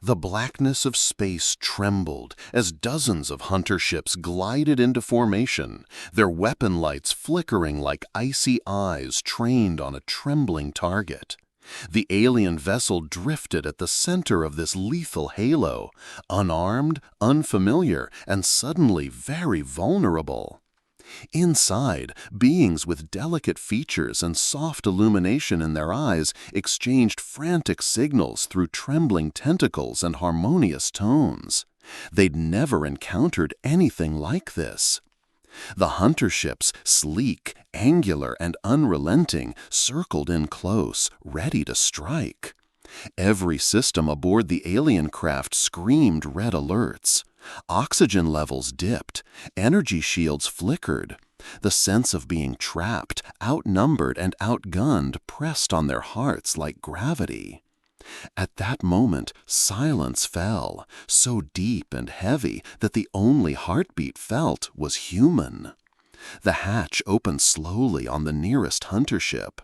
The blackness of space trembled as dozens of hunter ships glided into formation, their weapon lights flickering like icy eyes trained on a trembling target. The alien vessel drifted at the center of this lethal halo, unarmed, unfamiliar, and suddenly very vulnerable. Inside, beings with delicate features and soft illumination in their eyes exchanged frantic signals through trembling tentacles and harmonious tones. They'd never encountered anything like this. The hunter ships, sleek, angular, and unrelenting, circled in close, ready to strike. Every system aboard the alien craft screamed red alerts. Oxygen levels dipped, energy shields flickered. The sense of being trapped, outnumbered, and outgunned pressed on their hearts like gravity. At that moment, silence fell, so deep and heavy that the only heartbeat felt was human. The hatch opened slowly on the nearest hunter ship.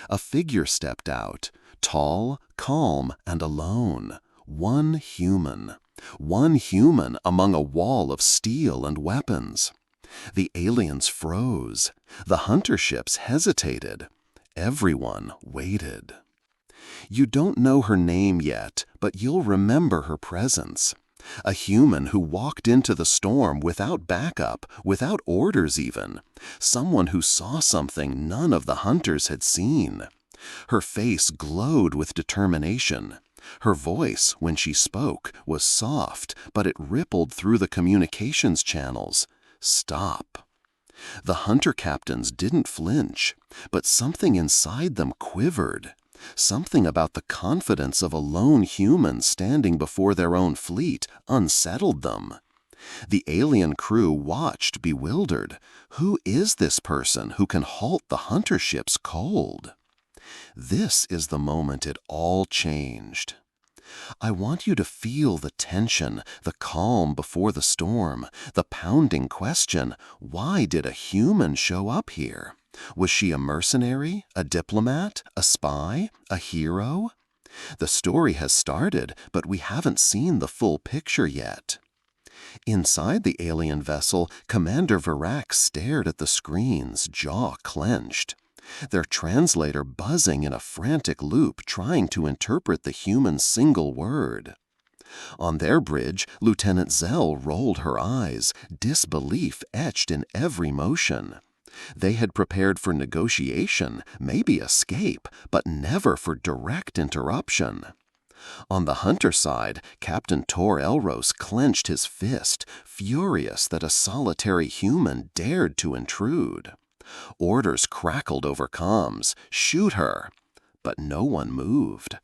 A figure stepped out, tall, calm, and alone. One human among a wall of steel and weapons. The aliens froze. The hunter ships hesitated. Everyone waited. You don't know her name yet, but you'll remember her presence. A human who walked into the storm without backup, without orders even. Someone who saw something none of the hunters had seen. Her face glowed with determination. Her voice, when she spoke, was soft, but it rippled through the communications channels. Stop. The hunter captains didn't flinch, but something inside them quivered. Something about the confidence of a lone human standing before their own fleet unsettled them. The alien crew watched bewildered. Who is this person who can halt the hunter ships cold? This is the moment it all changed. I want you to feel the tension, the calm before the storm, the pounding question, why did a human show up here? Was she a mercenary, a diplomat, a spy, a hero? The story has started, but we haven't seen the full picture yet. Inside the alien vessel, Commander Verac stared at the screens, jaw clenched. Their translator buzzing in a frantic loop trying to interpret the human's single word. On their bridge, Lieutenant Zell rolled her eyes, disbelief etched in every motion. They had prepared for negotiation, maybe escape, but never for direct interruption. On the hunter side, Captain Tor Elros clenched his fist, furious that a solitary human dared to intrude. Orders crackled over comms, "Shoot her!" But no one moved.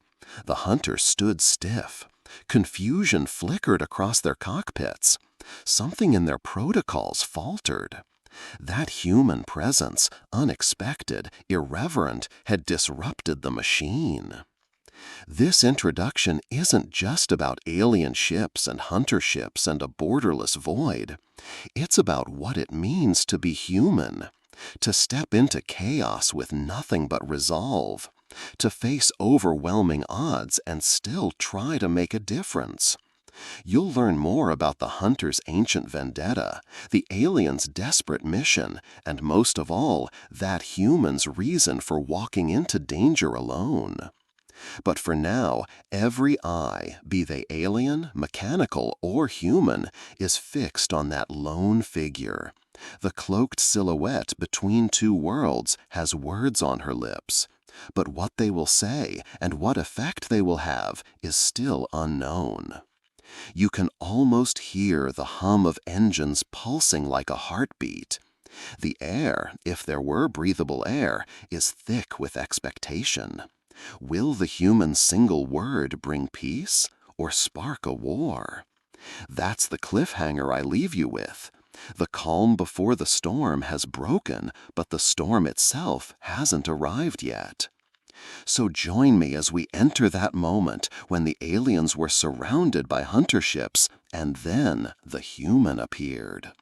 The hunters stood stiff. Confusion flickered across their cockpits. Something in their protocols faltered. That human presence, unexpected, irreverent, had disrupted the machine. This introduction isn't just about alien ships and hunter ships and a borderless void. It's about what it means to be human. To step into chaos with nothing but resolve, to face overwhelming odds and still try to make a difference. You'll learn more about the hunter's ancient vendetta, the alien's desperate mission, and most of all, that human's reason for walking into danger alone. But for now, every eye, be they alien, mechanical, or human, is fixed on that lone figure. The cloaked silhouette between two worlds has words on her lips. But what they will say and what effect they will have is still unknown. You can almost hear the hum of engines pulsing like a heartbeat. The air, if there were breathable air, is thick with expectation. Will the human single word bring peace or spark a war? That's the cliffhanger I leave you with. The calm before the storm has broken, but the storm itself hasn't arrived yet. So join me as we enter that moment when the aliens were surrounded by hunter ships, and then the human appeared.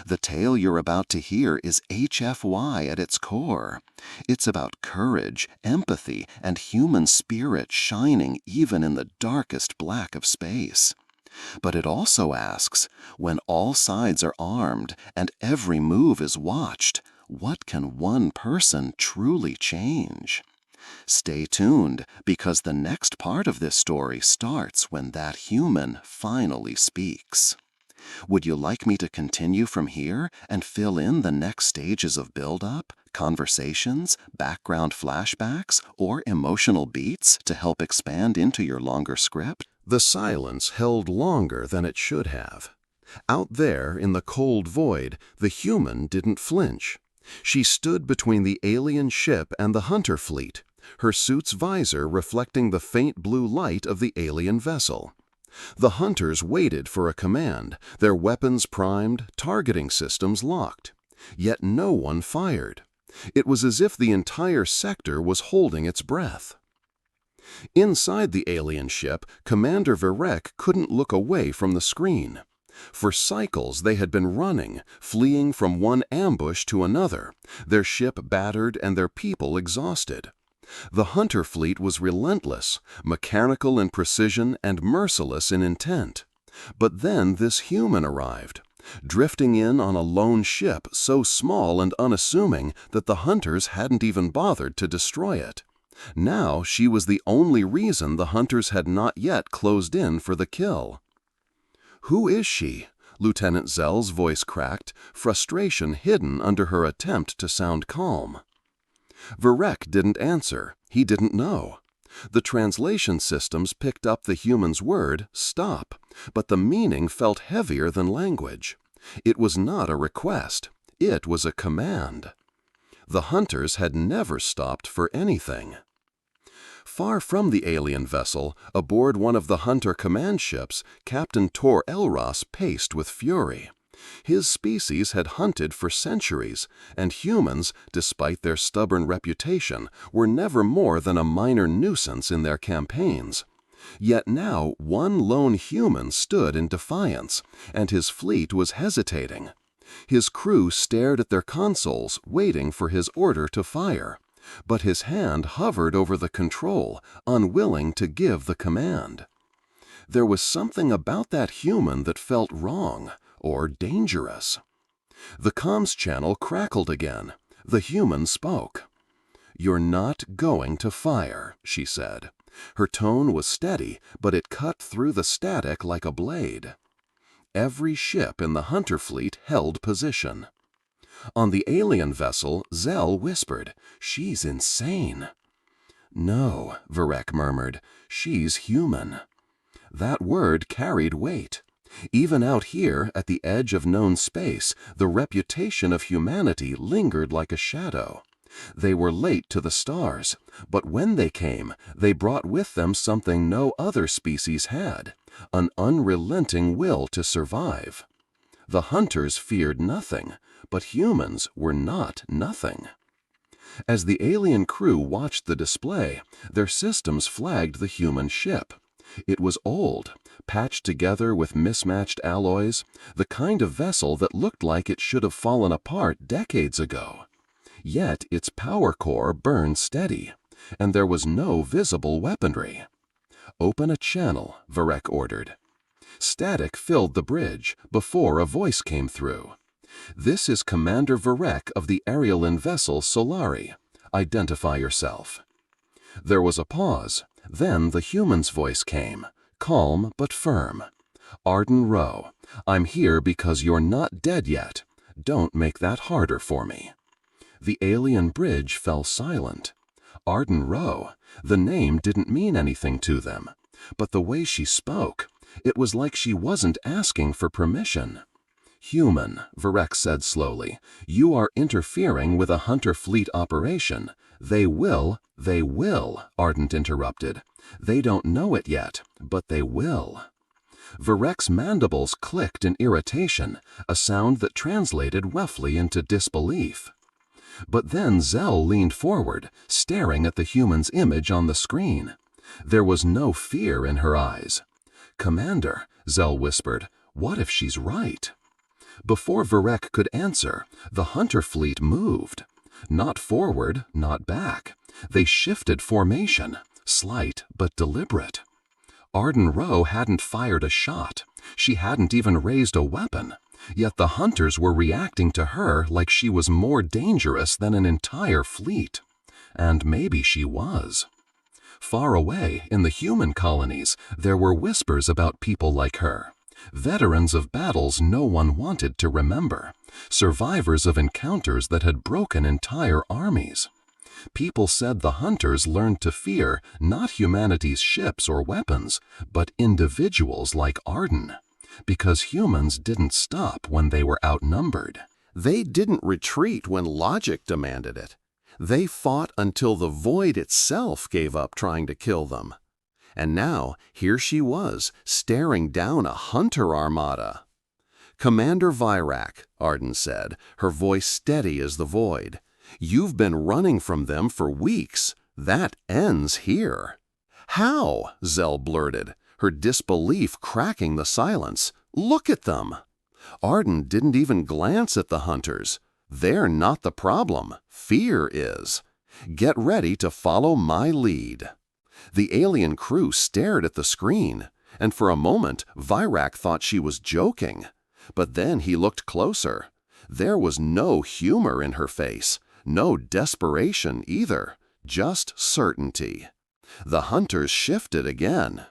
The tale you're about to hear is HFY at its core. It's about courage, empathy, and human spirit shining even in the darkest black of space. But it also asks, when all sides are armed and every move is watched, what can one person truly change? Stay tuned, because the next part of this story starts when that human finally speaks. Would you like me to continue from here and fill in the next stages of build-up, conversations, background flashbacks, or emotional beats to help expand into your longer script? The silence held longer than it should have. Out there in the cold void, the human didn't flinch. She stood between the alien ship and the hunter fleet, her suit's visor reflecting the faint blue light of the alien vessel. The hunters waited for a command, their weapons primed, targeting systems locked. Yet no one fired. It was as if the entire sector was holding its breath. Inside the alien ship, Commander Verek couldn't look away from the screen. For cycles they had been running, fleeing from one ambush to another, their ship battered and their people exhausted. The hunter fleet was relentless, mechanical in precision and merciless in intent. But then this human arrived, drifting in on a lone ship so small and unassuming that the hunters hadn't even bothered to destroy it. Now she was the only reason the hunters had not yet closed in for the kill. "Who is she?" Lieutenant Zell's voice cracked, frustration hidden under her attempt to sound calm. Verek didn't answer. He didn't know. The translation systems picked up the human's word, stop, but the meaning felt heavier than language. It was not a request. It was a command. The hunters had never stopped for anything. Far from the alien vessel, aboard one of the hunter command ships, Captain Tor Elros paced with fury. His species had hunted for centuries, and humans, despite their stubborn reputation, were never more than a minor nuisance in their campaigns. Yet now one lone human stood in defiance, and his fleet was hesitating. His crew stared at their consoles, waiting for his order to fire. But his hand hovered over the control, unwilling to give the command. There was something about that human that felt wrong, or dangerous. The comms channel crackled again. The human spoke. "You're not going to fire," she said. Her tone was steady, but it cut through the static like a blade. Every ship in the hunter fleet held position. On the alien vessel, Zell whispered, "She's insane." "No," Verek murmured, "she's human." That word carried weight. Even out here, at the edge of known space, the reputation of humanity lingered like a shadow. They were late to the stars, but when they came, they brought with them something no other species had, an unrelenting will to survive. The hunters feared nothing, but humans were not nothing. As the alien crew watched the display, their systems flagged the human ship. It was old, patched together with mismatched alloys, the kind of vessel that looked like it should have fallen apart decades ago. Yet its power core burned steady, and there was no visible weaponry. "Open a channel," Verek ordered. Static filled the bridge before a voice came through. "This is Commander Verek of the Arielin vessel Solari. Identify yourself." There was a pause. Then the human's voice came, calm but firm. "Arden Rowe, I'm here because you're not dead yet. Don't make that harder for me." The alien bridge fell silent. Arden Rowe, the name didn't mean anything to them. But the way she spoke, it was like she wasn't asking for permission. "Human," Verek said slowly, "you are interfering with a hunter fleet operation. They will," Ardent interrupted. "They don't know it yet, but they will." Verek's mandibles clicked in irritation, a sound that translated roughly into disbelief. But then Zell leaned forward, staring at the human's image on the screen. There was no fear in her eyes. "Commander," Zell whispered, "what if she's right?" Before Varek could answer, the hunter fleet moved. Not forward, not back. They shifted formation, slight but deliberate. Arden Rowe hadn't fired a shot. She hadn't even raised a weapon. Yet the hunters were reacting to her like she was more dangerous than an entire fleet. And maybe she was. Far away, in the human colonies, there were whispers about people like her. Veterans of battles no one wanted to remember. Survivors of encounters that had broken entire armies. People said the hunters learned to fear not humanity's ships or weapons, but individuals like Arden. Because humans didn't stop when they were outnumbered. They didn't retreat when logic demanded it. They fought until the void itself gave up trying to kill them. And now, here she was, staring down a hunter armada. "Commander Virak," Arden said, her voice steady as the void. "You've been running from them for weeks. That ends here." "How?" Zell blurted, her disbelief cracking the silence. "Look at them." Arden didn't even glance at the hunters. "They're not the problem. Fear is. Get ready to follow my lead." The alien crew stared at the screen, and for a moment Virak thought she was joking. But then he looked closer. There was no humor in her face, no desperation either, just certainty. The hunters shifted again.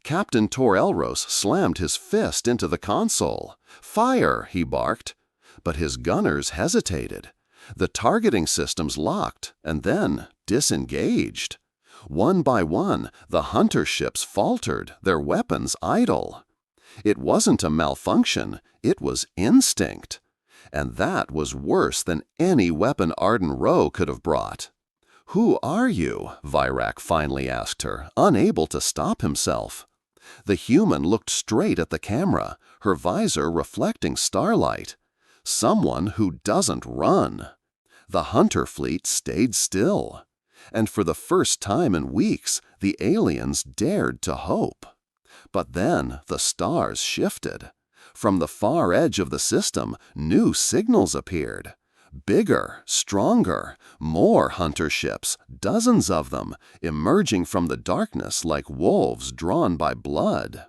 Captain Tor Elros slammed his fist into the console. "Fire!" he barked. But his gunners hesitated. The targeting systems locked and then disengaged. One by one, the hunter ships faltered, their weapons idle. It wasn't a malfunction, it was instinct. And that was worse than any weapon Arden Rowe could have brought. "Who are you?" Virak finally asked her, unable to stop himself. The human looked straight at the camera, her visor reflecting starlight. "Someone who doesn't run." The hunter fleet stayed still. And for the first time in weeks, the aliens dared to hope. But then the stars shifted. From the far edge of the system, new signals appeared. Bigger, stronger, more hunter ships, dozens of them, emerging from the darkness like wolves drawn by blood.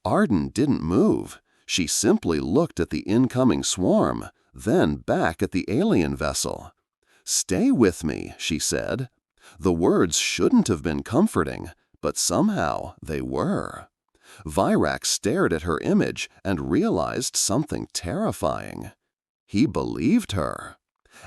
Arden didn't move. She simply looked at the incoming swarm, then back at the alien vessel. "Stay with me," she said. The words shouldn't have been comforting, but somehow they were. Virak stared at her image and realized something terrifying. He believed her.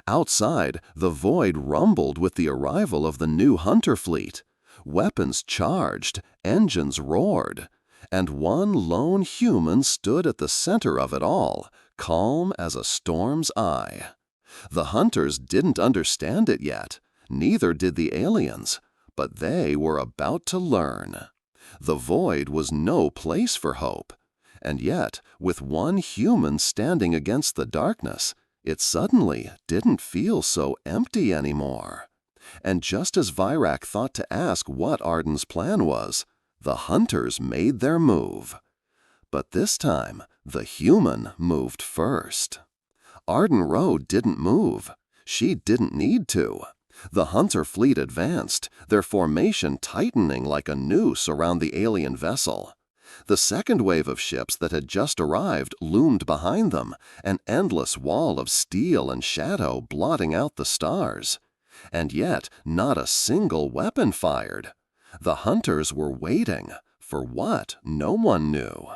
Outside, the void rumbled with the arrival of the new hunter fleet. Weapons charged, engines roared, and one lone human stood at the center of it all, calm as a storm's eye. The hunters didn't understand it yet, neither did the aliens, but they were about to learn. The void was no place for hope, and yet, with one human standing against the darkness, it suddenly didn't feel so empty anymore. And just as Virak thought to ask what Arden's plan was, the hunters made their move. But this time, the human moved first. Arden Rowe didn't move. She didn't need to. The hunter fleet advanced, their formation tightening like a noose around the alien vessel. The second wave of ships that had just arrived loomed behind them, an endless wall of steel and shadow blotting out the stars. And yet, not a single weapon fired. The hunters were waiting. For what? No one knew.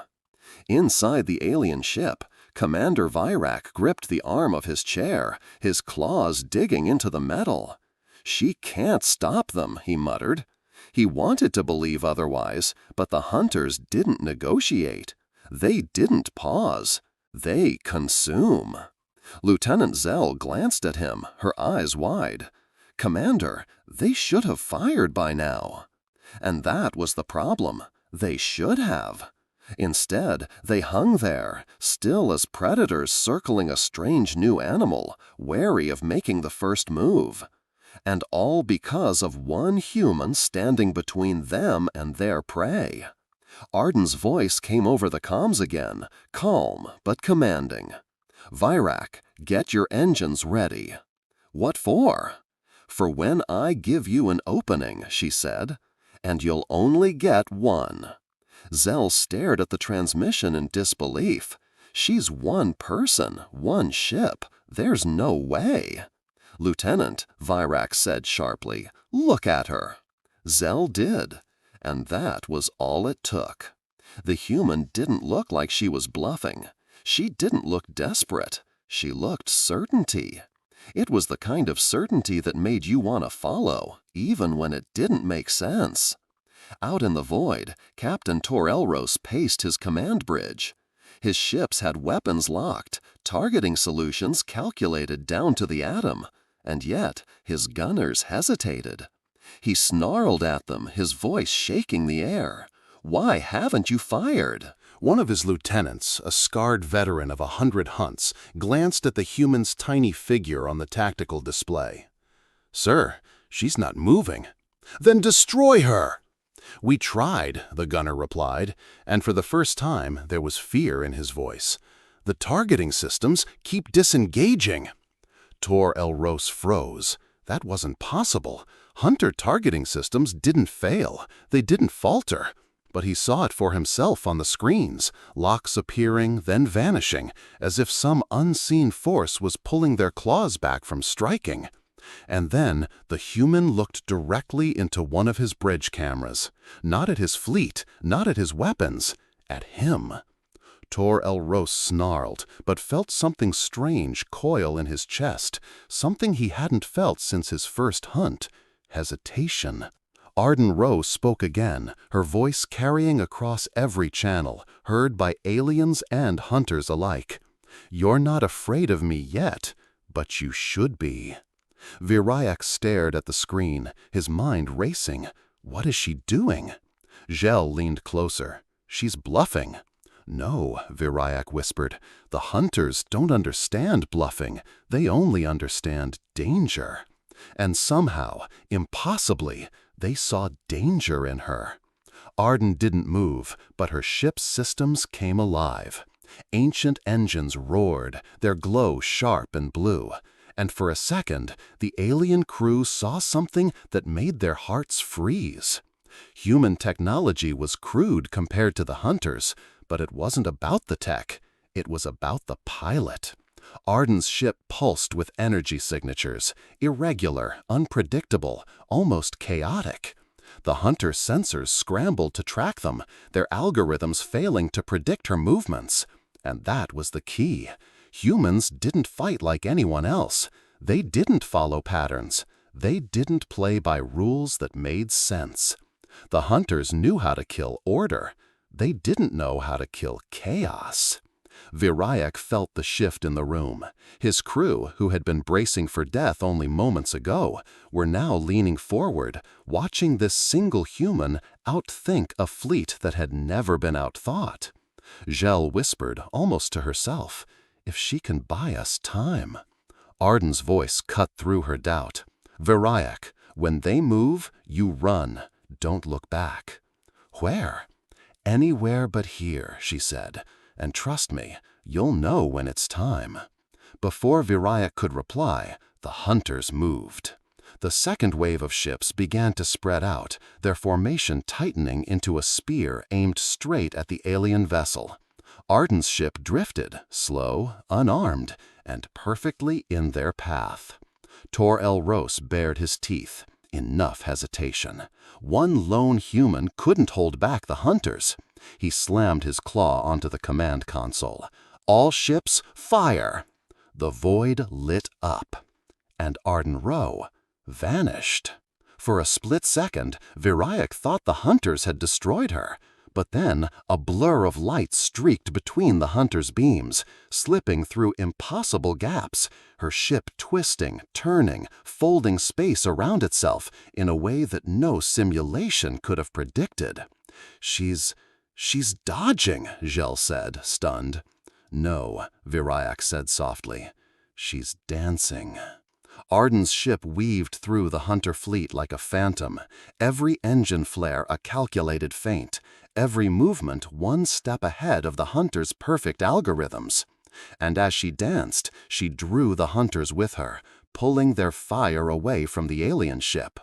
Inside the alien ship, Commander Virak gripped the arm of his chair, his claws digging into the metal. "She can't stop them," he muttered. He wanted to believe otherwise, but the hunters didn't negotiate. They didn't pause. They consume. Lieutenant Zell glanced at him, her eyes wide. "Commander, they should have fired by now." And that was the problem. They should have. Instead, they hung there, still as predators circling a strange new animal, wary of making the first move. And all because of one human standing between them and their prey. Arden's voice came over the comms again, calm but commanding. "Virak, get your engines ready." "What for?" "For when I give you an opening," she said, "and you'll only get one." Zell stared at the transmission in disbelief. "She's one person, one ship. There's no way." "Lieutenant," Virak said sharply, "look at her." Zell did, and that was all it took. The human didn't look like she was bluffing. She didn't look desperate. She looked certainty. It was the kind of certainty that made you want to follow, even when it didn't make sense. Out in the void, Captain Tor Elros paced his command bridge. His ships had weapons locked, targeting solutions calculated down to the atom, and yet his gunners hesitated. He snarled at them, his voice shaking the air. "Why haven't you fired?" One of his lieutenants, a scarred veteran of 100 hunts, glanced at the human's tiny figure on the tactical display. "Sir, she's not moving." "Then destroy her!" "We tried," the gunner replied, and for the first time there was fear in his voice. "The targeting systems keep disengaging." Tor Elros froze. That wasn't possible. Hunter targeting systems didn't fail. They didn't falter. But he saw it for himself on the screens, locks appearing, then vanishing, as if some unseen force was pulling their claws back from striking. And then the human looked directly into one of his bridge cameras. Not at his fleet, not at his weapons, at him. Tor Elros snarled, but felt something strange coil in his chest, something he hadn't felt since his first hunt: hesitation. Arden Rowe spoke again, her voice carrying across every channel, heard by aliens and hunters alike. "You're not afraid of me yet, but you should be." Virayak stared at the screen, his mind racing. What is she doing? Zhel leaned closer. "She's bluffing." "No," Virayak whispered. "The hunters don't understand bluffing. They only understand danger." And somehow, impossibly, they saw danger in her. Arden didn't move, but her ship's systems came alive. Ancient engines roared, their glow sharp and blue. And for a second, the alien crew saw something that made their hearts freeze. Human technology was crude compared to the hunters, but it wasn't about the tech. It was about the pilot. Arden's ship pulsed with energy signatures, irregular, unpredictable, almost chaotic. The hunter sensors scrambled to track them, their algorithms failing to predict her movements. And that was the key. Humans didn't fight like anyone else. They didn't follow patterns. They didn't play by rules that made sense. The hunters knew how to kill order. They didn't know how to kill chaos. Virayak felt the shift in the room. His crew, who had been bracing for death only moments ago, were now leaning forward, watching this single human outthink a fleet that had never been outthought. Zhel whispered, almost to herself, "If she can buy us time." Arden's voice cut through her doubt. "Virayak, when they move, you run. Don't look back." "Where?" "Anywhere but here," she said. "And trust me, you'll know when it's time." Before Virayak could reply, the hunters moved. The second wave of ships began to spread out, their formation tightening into a spear aimed straight at the alien vessel. Arden's ship drifted, slow, unarmed, and perfectly in their path. Tor Elros bared his teeth. Enough hesitation. One lone human couldn't hold back the hunters. He slammed his claw onto the command console. "All ships, fire!" The void lit up. And Arden Rowe vanished. For a split second, Virayak thought the hunters had destroyed her. But then a blur of light streaked between the hunters' beams, slipping through impossible gaps, her ship twisting, turning, folding space around itself in a way that no simulation could have predicted. She's dodging," Zhel said, stunned. "No," Virayak said softly. "She's dancing." Arden's ship weaved through the hunter fleet like a phantom, every engine flare a calculated feint, every movement one step ahead of the hunter's perfect algorithms. and as she danced, she drew the hunters with her, pulling their fire away from the alien ship.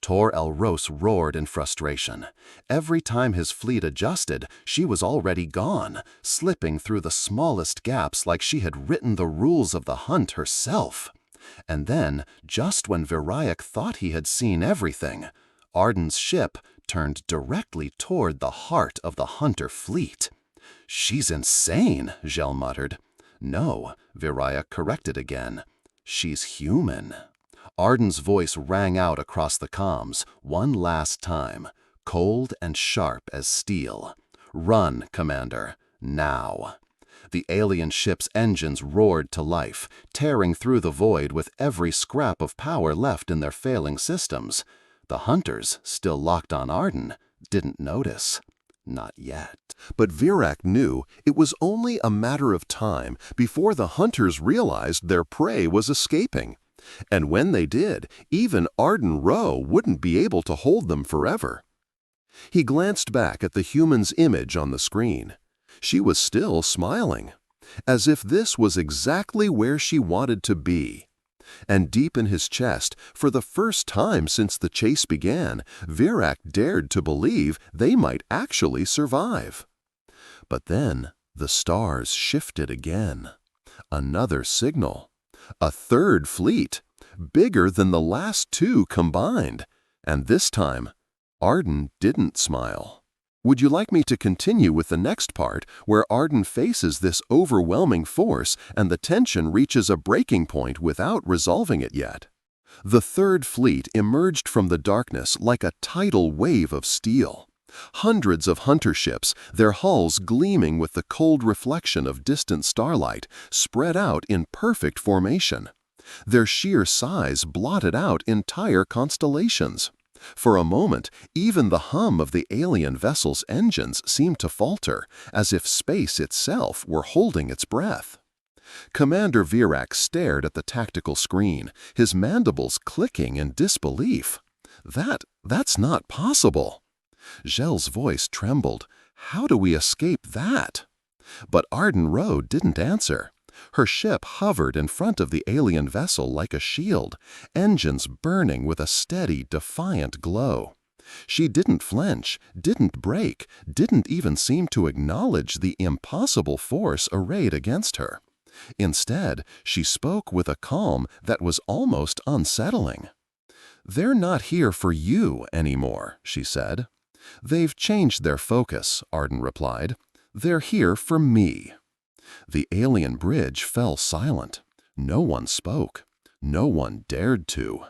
Tor Elros roared in frustration. Every time his fleet adjusted, she was already gone, slipping through the smallest gaps like she had written the rules of the hunt herself. And then, just when Virayak thought he had seen everything, Arden's ship turned directly toward the heart of the hunter fleet. "She's insane," Gel muttered. "No," Virayak corrected again. "She's human." Arden's voice rang out across the comms, one last time, cold and sharp as steel. "Run, Commander, now." The alien ship's engines roared to life, tearing through the void with every scrap of power left in their failing systems. The hunters, still locked on Arden, didn't notice. Not yet. But Virayak knew it was only a matter of time before the hunters realized their prey was escaping. And when they did, even Arden Rowe wouldn't be able to hold them forever. He glanced back at the human's image on the screen. She was still smiling, as if this was exactly where she wanted to be. And deep in his chest, for the first time since the chase began, Virayak dared to believe they might actually survive. But then the stars shifted again. Another signal. A third fleet, bigger than the last two combined. And this time, Arden didn't smile. Would you like me to continue with the next part, where Arden faces this overwhelming force and the tension reaches a breaking point without resolving it yet? The third fleet emerged from the darkness like a tidal wave of steel. Hundreds of hunter ships, their hulls gleaming with the cold reflection of distant starlight, spread out in perfect formation. Their sheer size blotted out entire constellations. For a moment, even the hum of the alien vessel's engines seemed to falter, as if space itself were holding its breath. Commander Virayak stared at the tactical screen, his mandibles clicking in disbelief. That's not possible. Gel's voice trembled. How do we escape that? But Arden Rowe didn't answer. Her ship hovered in front of the alien vessel like a shield, engines burning with a steady, defiant glow. She didn't flinch, didn't break, didn't even seem to acknowledge the impossible force arrayed against her. Instead, she spoke with a calm that was almost unsettling. "They're not here for you anymore," she said. "They've changed their focus," Arden replied. "They're here for me." The alien bridge fell silent. No one spoke. No one dared to.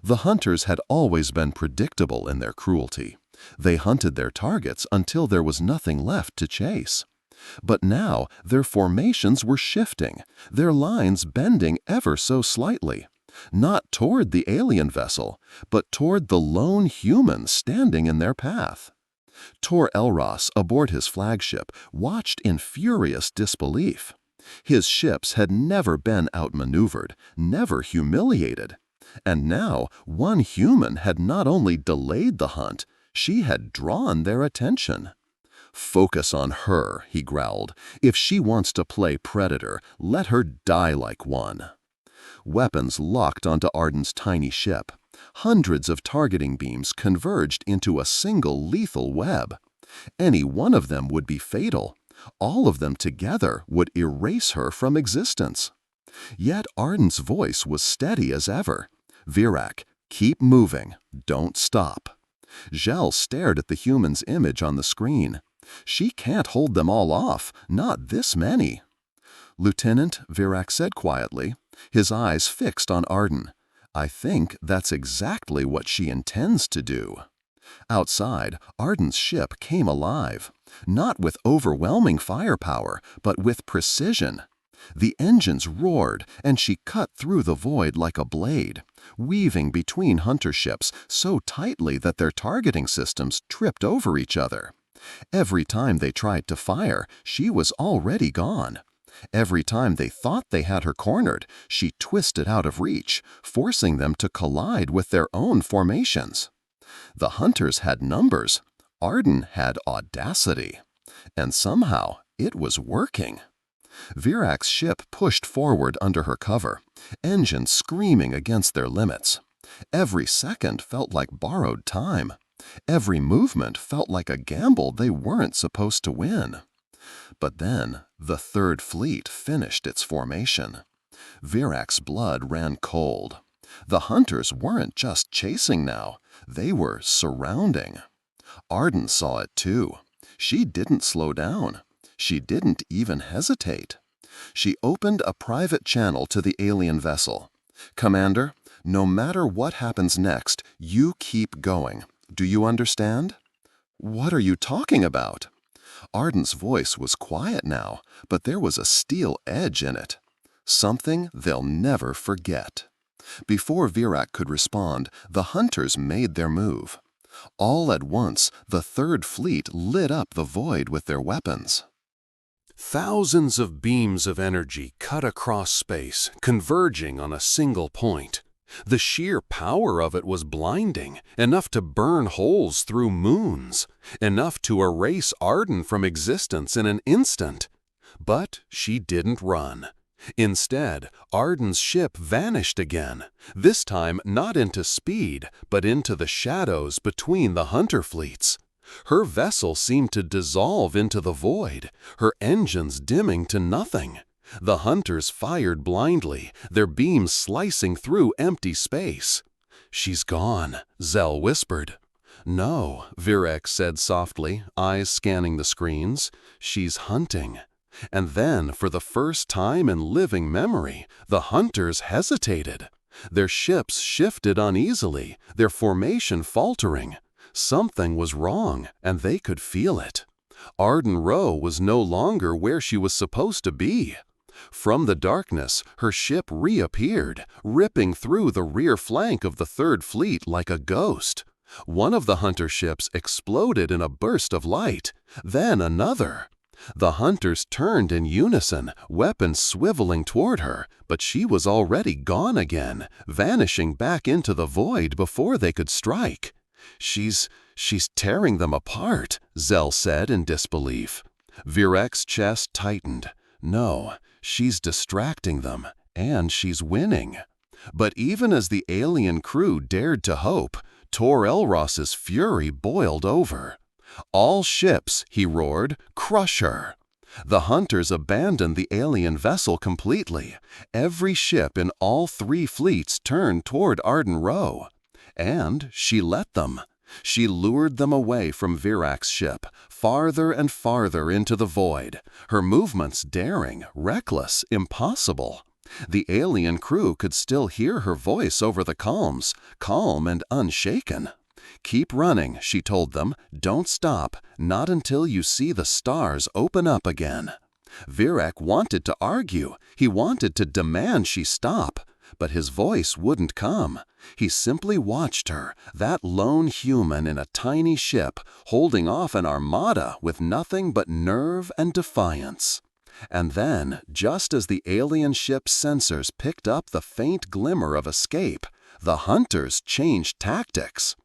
The hunters had always been predictable in their cruelty. They hunted their targets until there was nothing left to chase. But now their formations were shifting, their lines bending ever so slightly, not toward the alien vessel, but toward the lone human standing in their path. Tor Elros, aboard his flagship, watched in furious disbelief. His ships had never been outmaneuvered, never humiliated. And now one human had not only delayed the hunt, she had drawn their attention. "Focus on her," he growled. "If she wants to play predator, let her die like one." Weapons locked onto Arden's tiny ship. Hundreds of targeting beams converged into a single lethal web. Any one of them would be fatal. All of them together would erase her from existence. Yet Arden's voice was steady as ever. "Virayak, keep moving. Don't stop." Gel stared at the human's image on the screen. "She can't hold them all off, not this many." "Lieutenant," Virayak said quietly, his eyes fixed on Arden, "I think that's exactly what she intends to do." Outside, Arden's ship came alive, not with overwhelming firepower, but with precision. The engines roared, and she cut through the void like a blade, weaving between hunter ships so tightly that their targeting systems tripped over each other. Every time they tried to fire, she was already gone. Every time they thought they had her cornered, she twisted out of reach, forcing them to collide with their own formations. The hunters had numbers. Arden had audacity. And somehow it was working. Virak's ship pushed forward under her cover, engines screaming against their limits. Every second felt like borrowed time. Every movement felt like a gamble they weren't supposed to win. But then, the Third Fleet finished its formation. Virak's blood ran cold. The hunters weren't just chasing now, they were surrounding. Arden saw it too. She didn't slow down. She didn't even hesitate. She opened a private channel to the alien vessel. "Commander, no matter what happens next, you keep going. Do you understand?" "What are you talking about?" Arden's voice was quiet now, but there was a steel edge in it. "Something they'll never forget." Before Virak could respond, the hunters made their move. All at once, the Third Fleet lit up the void with their weapons. Thousands of beams of energy cut across space, converging on a single point. The sheer power of it was blinding, enough to burn holes through moons, enough to erase Arden from existence in an instant. But she didn't run. Instead, Arden's ship vanished again, this time not into speed, but into the shadows between the hunter fleets. Her vessel seemed to dissolve into the void, her engines dimming to nothing. The hunters fired blindly, their beams slicing through empty space. "She's gone," Zell whispered. "No," Virak said softly, eyes scanning the screens. "She's hunting." And then, for the first time in living memory, the hunters hesitated. Their ships shifted uneasily, their formation faltering. Something was wrong, and they could feel it. Arden Row was no longer where she was supposed to be. From the darkness, her ship reappeared, ripping through the rear flank of the Third Fleet like a ghost. One of the hunter ships exploded in a burst of light, then another. The hunters turned in unison, weapons swiveling toward her, but she was already gone again, vanishing back into the void before they could strike. She's tearing them apart," Zell said in disbelief. Virak's chest tightened. "No, she's distracting them, and she's winning." But even as the alien crew dared to hope, Tor Elros's fury boiled over. "All ships," he roared, "crush her!" The hunters abandoned the alien vessel completely. Every ship in all three fleets turned toward Arden Row. And she let them. She lured them away from Virak's ship, farther and farther into the void, her movements daring, reckless, impossible. The alien crew could still hear her voice over the calms, calm and unshaken. "Keep running," she told them. "Don't stop, not until you see the stars open up again." Virak wanted to argue. He wanted to demand she stop. But his voice wouldn't come. He simply watched her, that lone human in a tiny ship, holding off an armada with nothing but nerve and defiance. And then, just as the alien ship's sensors picked up the faint glimmer of escape, the hunters changed tactics.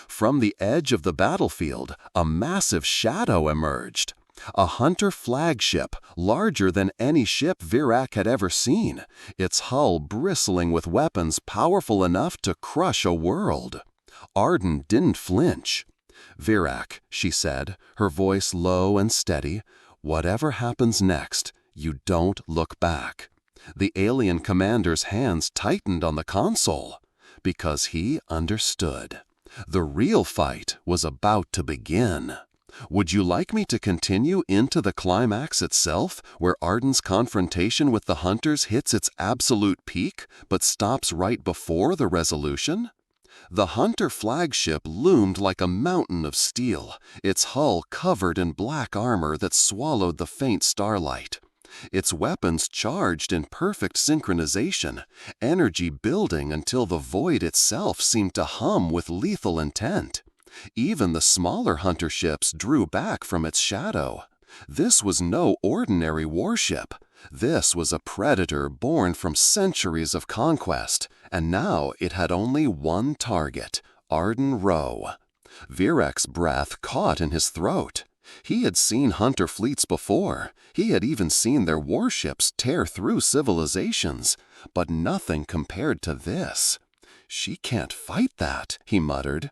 From the edge of the battlefield, a massive shadow emerged. A hunter flagship, larger than any ship Virak had ever seen, its hull bristling with weapons powerful enough to crush a world. Arden didn't flinch. "Virak," she said, her voice low and steady, "whatever happens next, you don't look back." The alien commander's hands tightened on the console, because he understood. The real fight was about to begin. Would you like me to continue into the climax itself, where Arden's confrontation with the hunters hits its absolute peak, but stops right before the resolution? The hunter flagship loomed like a mountain of steel, its hull covered in black armor that swallowed the faint starlight. Its weapons charged in perfect synchronization, energy building until the void itself seemed to hum with lethal intent. Even the smaller hunter ships drew back from its shadow. This was no ordinary warship. This was a predator born from centuries of conquest, and now it had only one target, Arden Row. Virak's breath caught in his throat. He had seen hunter fleets before. He had even seen their warships tear through civilizations, but nothing compared to this. "She can't fight that," he muttered.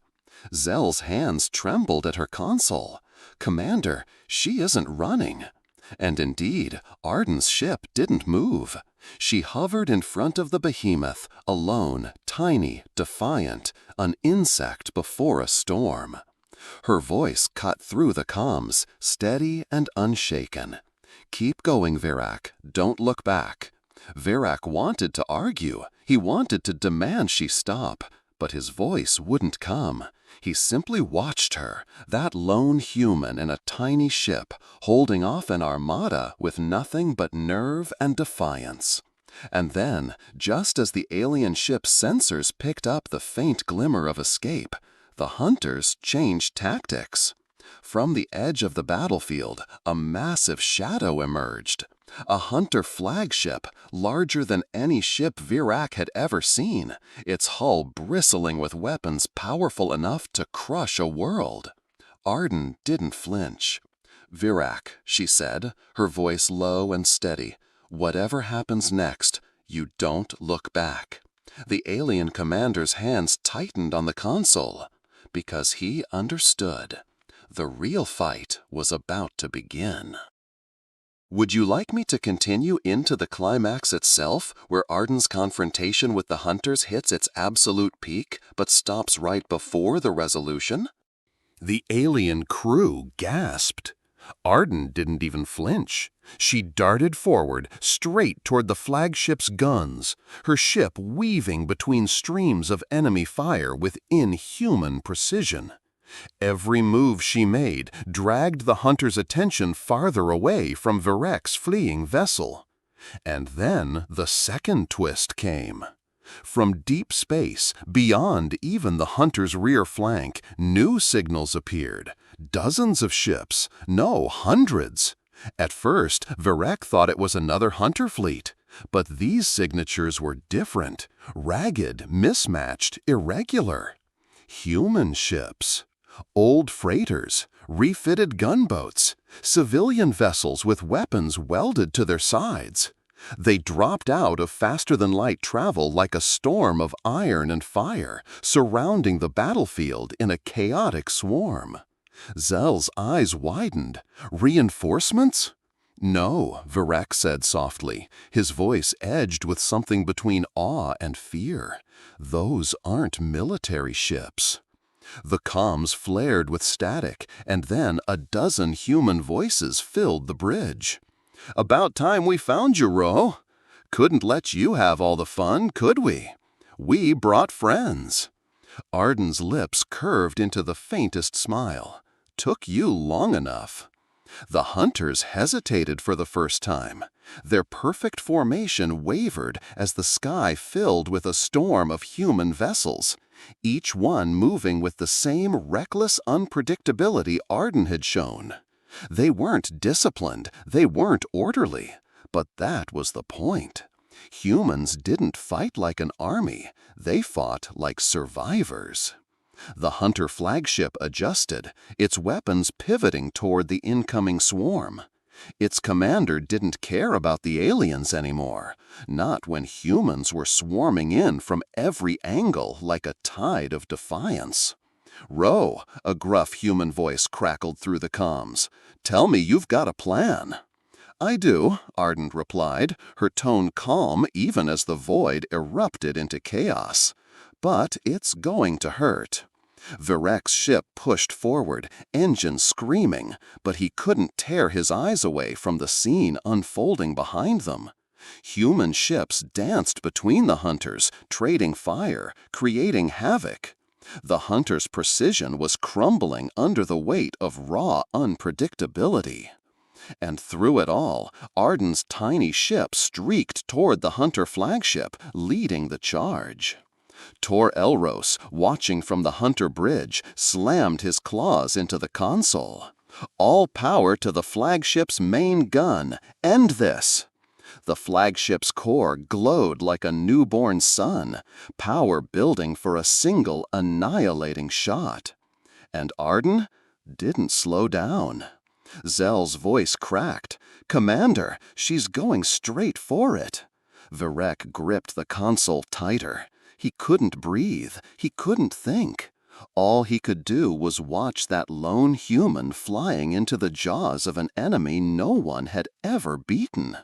Zell's hands trembled at her console. "Commander, she isn't running." And indeed, Arden's ship didn't move. She hovered in front of the behemoth, alone, tiny, defiant, an insect before a storm. Her voice cut through the comms, steady and unshaken. "Keep going, Virak. Don't look back." Virak wanted to argue. He wanted to demand she stop, but his voice wouldn't come. He simply watched her, that lone human in a tiny ship, holding off an armada with nothing but nerve and defiance. And then, just as the alien ship's sensors picked up the faint glimmer of escape, the hunters changed tactics. From the edge of the battlefield, a massive shadow emerged. A hunter flagship, larger than any ship Virak had ever seen, its hull bristling with weapons powerful enough to crush a world. Arden didn't flinch. "Virak," she said, her voice low and steady, "whatever happens next, you don't look back." The alien commander's hands tightened on the console, because he understood. The real fight was about to begin. Would you like me to continue into the climax itself, where Arden's confrontation with the hunters hits its absolute peak, but stops right before the resolution? The alien crew gasped. Arden didn't even flinch. She darted forward, straight toward the flagship's guns, her ship weaving between streams of enemy fire with inhuman precision. Every move she made dragged the hunter's attention farther away from Virak's fleeing vessel. And then the second twist came. From deep space, beyond even the hunter's rear flank, new signals appeared. Dozens of ships, no, hundreds. At first, Virak thought it was another hunter fleet. But these signatures were different, ragged, mismatched, irregular. Human ships. Old freighters, refitted gunboats, civilian vessels with weapons welded to their sides. They dropped out of faster-than-light travel like a storm of iron and fire, surrounding the battlefield in a chaotic swarm. Zell's eyes widened. "Reinforcements?" "No," Virak said softly, his voice edged with something between awe and fear. "Those aren't military ships." The comms flared with static, and then a dozen human voices filled the bridge. "About time we found you, Ro. Couldn't let you have all the fun, could we? We brought friends." Arden's lips curved into the faintest smile. "Took you long enough." The hunters hesitated for the first time. Their perfect formation wavered as the sky filled with a storm of human vessels, each one moving with the same reckless unpredictability Arden had shown. They weren't disciplined, they weren't orderly, but that was the point. Humans didn't fight like an army, they fought like survivors. The hunter flagship adjusted, its weapons pivoting toward the incoming swarm. Its commander didn't care about the aliens anymore, not when humans were swarming in from every angle like a tide of defiance. "Ro," a gruff human voice crackled through the comms, "tell me you've got a plan." "I do," Arden replied, her tone calm even as the void erupted into chaos. "But it's going to hurt." Virak's ship pushed forward, engines screaming, but he couldn't tear his eyes away from the scene unfolding behind them. Human ships danced between the hunters, trading fire, creating havoc. The hunters' precision was crumbling under the weight of raw unpredictability. And through it all, Arden's tiny ship streaked toward the hunter flagship, leading the charge. Tor Elros, watching from the hunter bridge, slammed his claws into the console. "All power to the flagship's main gun. End this!" The flagship's core glowed like a newborn sun, power building for a single annihilating shot. And Arden didn't slow down. Zell's voice cracked. "Commander, she's going straight for it." Varek gripped the console tighter. He couldn't breathe. He couldn't think. All he could do was watch that lone human flying into the jaws of an enemy no one had ever beaten.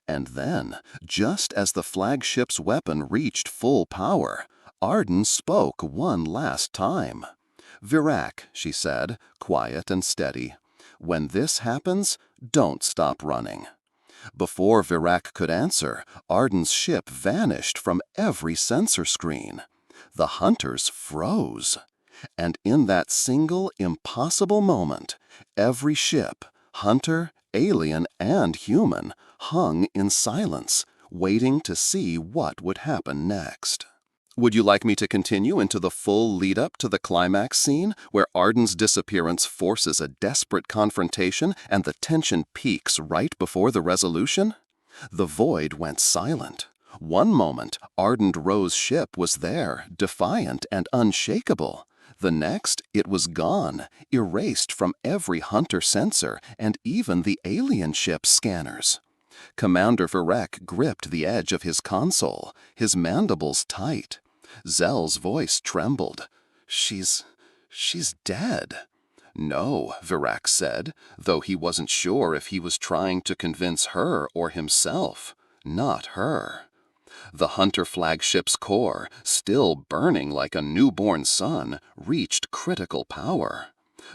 And then, just as the flagship's weapon reached full power, Arden spoke one last time. "Virak," she said, quiet and steady, "when this happens, don't stop running." Before Virak could answer, Arden's ship vanished from every sensor screen. The hunters froze. And in that single, impossible moment, every ship, hunter, alien, and human, hung in silence, waiting to see what would happen next. Would you like me to continue into the full lead-up to the climax scene, where Arden's disappearance forces a desperate confrontation and the tension peaks right before the resolution? The void went silent. One moment, Arden Rowe's ship was there, defiant and unshakable. The next, it was gone, erased from every hunter sensor and even the alien ship's scanners. Commander Varek gripped the edge of his console, his mandibles tight. Zell's voice trembled. She's dead." "No," Varek said, though he wasn't sure if he was trying to convince her or himself. "Not her." The Hunter flagship's core, still burning like a newborn sun, reached critical power.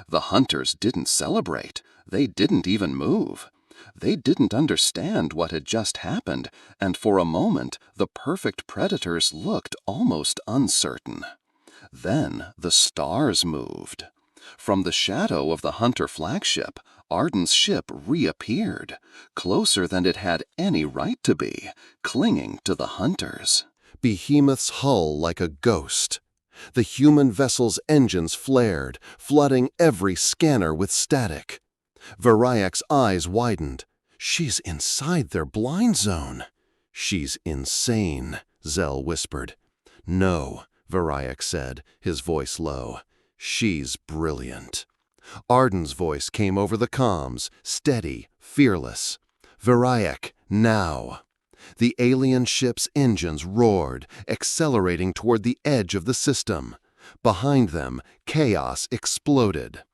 The Hunters didn't celebrate. They didn't even move. They didn't understand what had just happened, and for a moment the perfect predators looked almost uncertain. Then the stars moved. From the shadow of the Hunter flagship, Arden's ship reappeared, closer than it had any right to be, clinging to the Hunters. Behemoth's hull like a ghost. The human vessel's engines flared, flooding every scanner with static. Varayak's eyes widened. "She's inside their blind zone." "She's insane," Zell whispered. "No," Varayak said, his voice low. "She's brilliant." Arden's voice came over the comms, steady, fearless. "Varayak, now." The alien ship's engines roared, accelerating toward the edge of the system. Behind them, chaos exploded.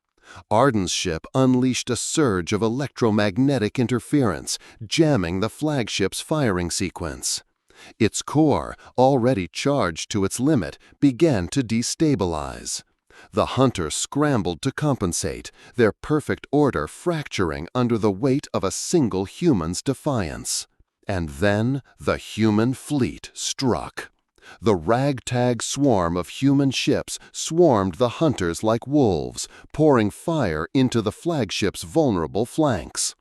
Arden's ship unleashed a surge of electromagnetic interference, jamming the flagship's firing sequence. Its core, already charged to its limit, began to destabilize. The Hunters scrambled to compensate, their perfect order fracturing under the weight of a single human's defiance. And then the human fleet struck. The ragtag swarm of human ships swarmed the Hunters like wolves, pouring fire into the flagship's vulnerable flanks.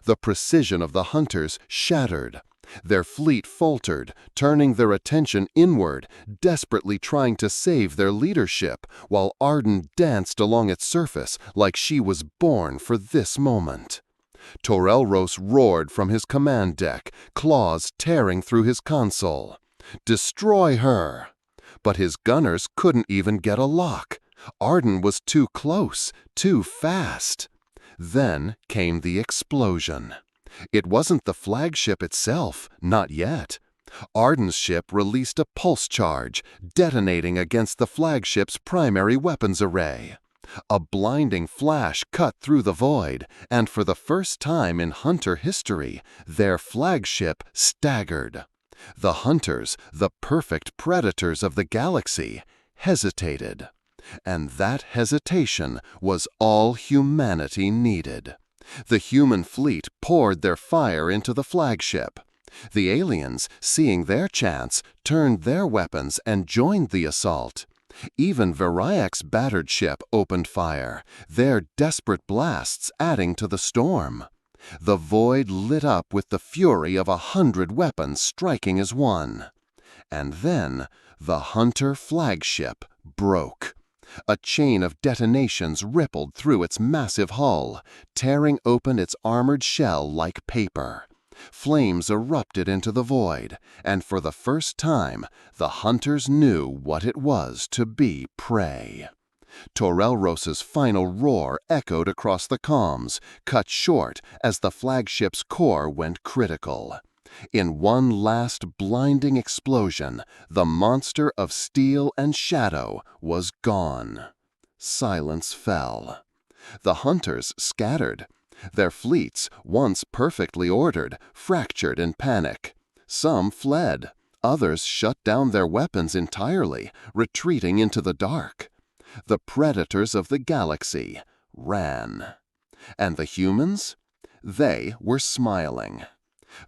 The precision of the Hunters shattered. Their fleet faltered, turning their attention inward, desperately trying to save their leadership, while Arden danced along its surface like she was born for this moment. Torelros roared from his command deck, claws tearing through his console. "Destroy her!" But his gunners couldn't even get a lock. Arden was too close, too fast. Then came the explosion. It wasn't the flagship itself, not yet. Arden's ship released a pulse charge, detonating against the flagship's primary weapons array. A blinding flash cut through the void, and for the first time in Hunter history, their flagship staggered. The Hunters, the perfect predators of the galaxy, hesitated. And that hesitation was all humanity needed. The human fleet poured their fire into the flagship. The aliens, seeing their chance, turned their weapons and joined the assault. Even Varayak's battered ship opened fire, their desperate blasts adding to the storm. The void lit up with the fury of 100 weapons striking as one. And then the Hunter flagship broke. A chain of detonations rippled through its massive hull, tearing open its armored shell like paper. Flames erupted into the void, and for the first time, the Hunters knew what it was to be prey. Torelros's final roar echoed across the comms, cut short as the flagship's core went critical. In one last blinding explosion, the monster of steel and shadow was gone. Silence fell. The hunters scattered. Their fleets, once perfectly ordered, fractured in panic. Some fled. Others shut down their weapons entirely, retreating into the dark. The predators of the galaxy ran. And the humans? They were smiling.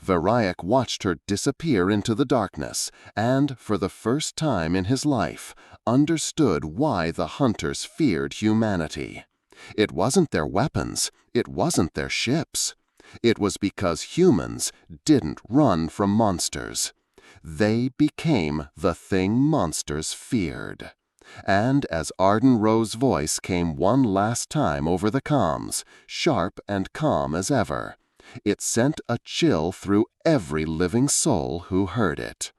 Viriac watched her disappear into the darkness and, for the first time in his life, understood why the hunters feared humanity. It wasn't their weapons, it wasn't their ships. It was because humans didn't run from monsters. They became the thing monsters feared. And as Arden Rowe's voice came one last time over the comms, sharp and calm as ever, it sent a chill through every living soul who heard it.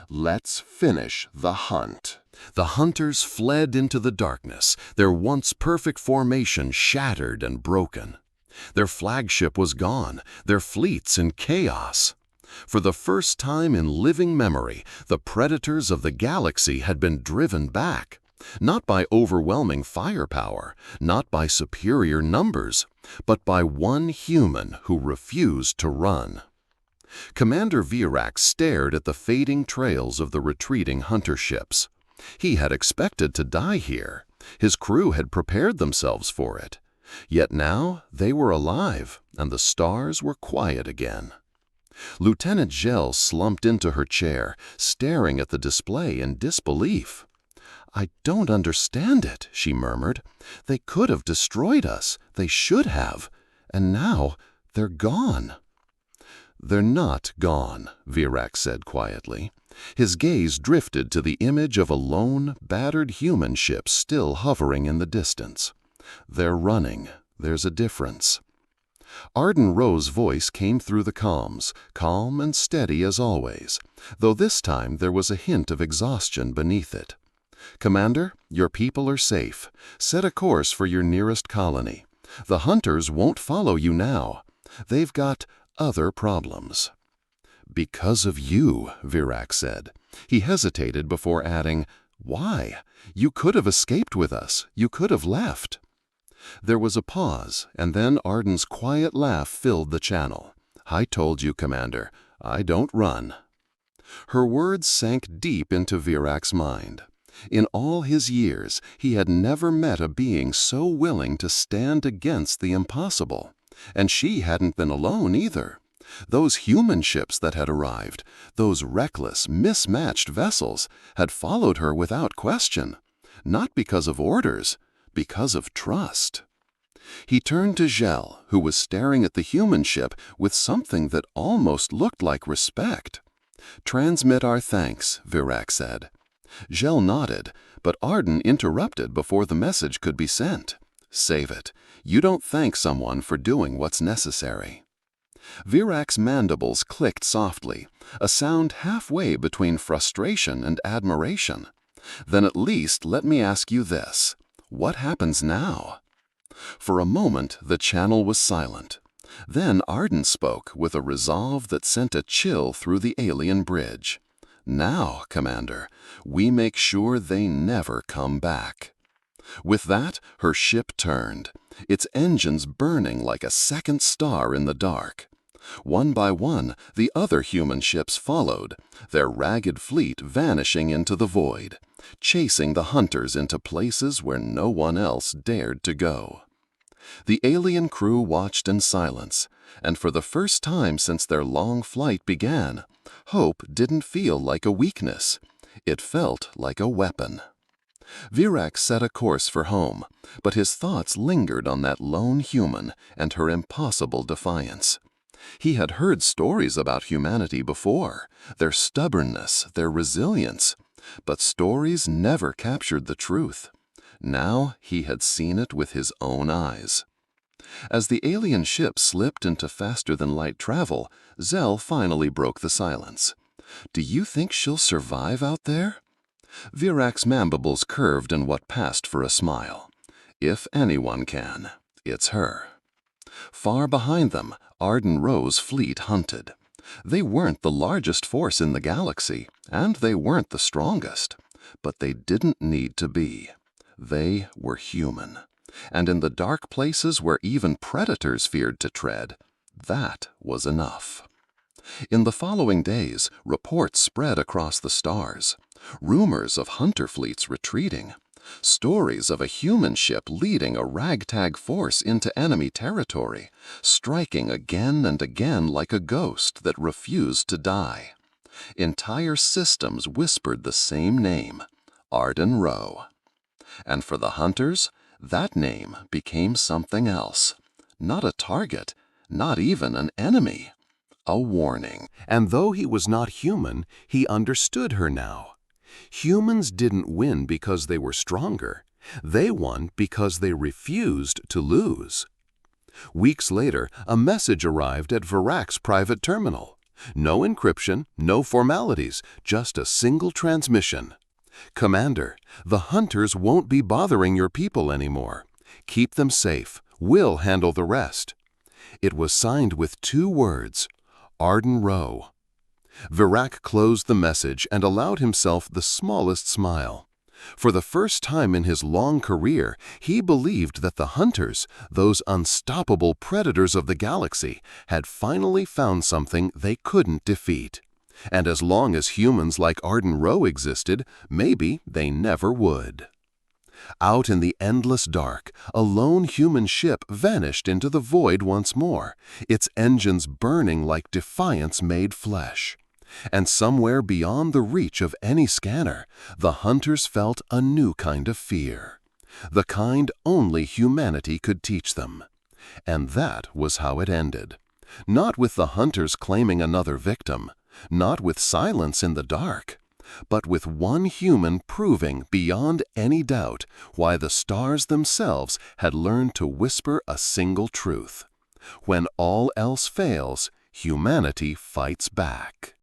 Let's finish the hunt. The hunters fled into the darkness, their once perfect formation shattered and broken. Their flagship was gone, their fleets in chaos. For the first time in living memory, the predators of the galaxy had been driven back. Not by overwhelming firepower, not by superior numbers, but by one human who refused to run. Commander Viriac stared at the fading trails of the retreating hunter ships. He had expected to die here. His crew had prepared themselves for it. Yet now they were alive, and the stars were quiet again. Lieutenant Gell slumped into her chair, staring at the display in disbelief. "I don't understand it," she murmured. "They could have destroyed us. They should have. And now they're gone." "They're not gone," Viriac said quietly. His gaze drifted to the image of a lone, battered human ship still hovering in the distance. "They're running. There's a difference." Arden Rowe's voice came through the comms, calm and steady as always, though this time there was a hint of exhaustion beneath it. "Commander, your people are safe. Set a course for your nearest colony. The hunters won't follow you now. They've got other problems." "Because of you," Viriac said. He hesitated before adding, "Why? You could have escaped with us. You could have left." There was a pause, and then Arden's quiet laugh filled the channel. "I told you, Commander, I don't run." Her words sank deep into Viriac's mind. In all his years, he had never met a being so willing to stand against the impossible. And she hadn't been alone either. Those human ships that had arrived, those reckless, mismatched vessels, had followed her without question. Not because of orders, because of trust. He turned to Gell, who was staring at the human ship with something that almost looked like respect. "Transmit our thanks," Viriac said. Gell nodded, but Arden interrupted before the message could be sent. "Save it. You don't thank someone for doing what's necessary." Virac's mandibles clicked softly, a sound halfway between frustration and admiration. "Then at least let me ask you this. What happens now?" For a moment the channel was silent. Then Arden spoke with a resolve that sent a chill through the alien bridge. "Now, Commander, we make sure they never come back." With that, her ship turned, its engines burning like a second star in the dark. One by one, the other human ships followed, their ragged fleet vanishing into the void, chasing the hunters into places where no one else dared to go. The alien crew watched in silence, and for the first time since their long flight began, hope didn't feel like a weakness. It felt like a weapon. Viriac set a course for home, but his thoughts lingered on that lone human and her impossible defiance. He had heard stories about humanity before, their stubbornness, their resilience, but stories never captured the truth. Now he had seen it with his own eyes. As the alien ship slipped into faster-than-light travel, Zell finally broke the silence. "Do you think she'll survive out there?" Virak's mandibles curved in what passed for a smile. If anyone can, it's her. Far behind them, Arden Ro's fleet hunted. They weren't the largest force in the galaxy, and they weren't the strongest. But they didn't need to be. They were human. And in the dark places where even predators feared to tread, that was enough. In the following days, reports spread across the stars. Rumors of hunter fleets retreating. Stories of a human ship leading a ragtag force into enemy territory, striking again and again like a ghost that refused to die. Entire systems whispered the same name, Arden Ro. And for the hunters, that name became something else. Not a target, not even an enemy. A warning. And though he was not human, he understood her now. Humans didn't win because they were stronger. They won because they refused to lose. Weeks later, a message arrived at Virak's private terminal. No encryption, no formalities, just a single transmission. Commander, the hunters won't be bothering your people anymore. Keep them safe. We'll handle the rest. It was signed with 2 words, Arden Ro. Virak closed the message and allowed himself the smallest smile. For the first time in his long career, he believed that the hunters, those unstoppable predators of the galaxy, had finally found something they couldn't defeat. And as long as humans like Arden Ro existed, maybe they never would. Out in the endless dark, a lone human ship vanished into the void once more, its engines burning like defiance made flesh. And somewhere beyond the reach of any scanner, the hunters felt a new kind of fear. The kind only humanity could teach them. And that was how it ended. Not with the hunters claiming another victim, not with silence in the dark, but with one human proving beyond any doubt why the stars themselves had learned to whisper a single truth. When all else fails, humanity fights back.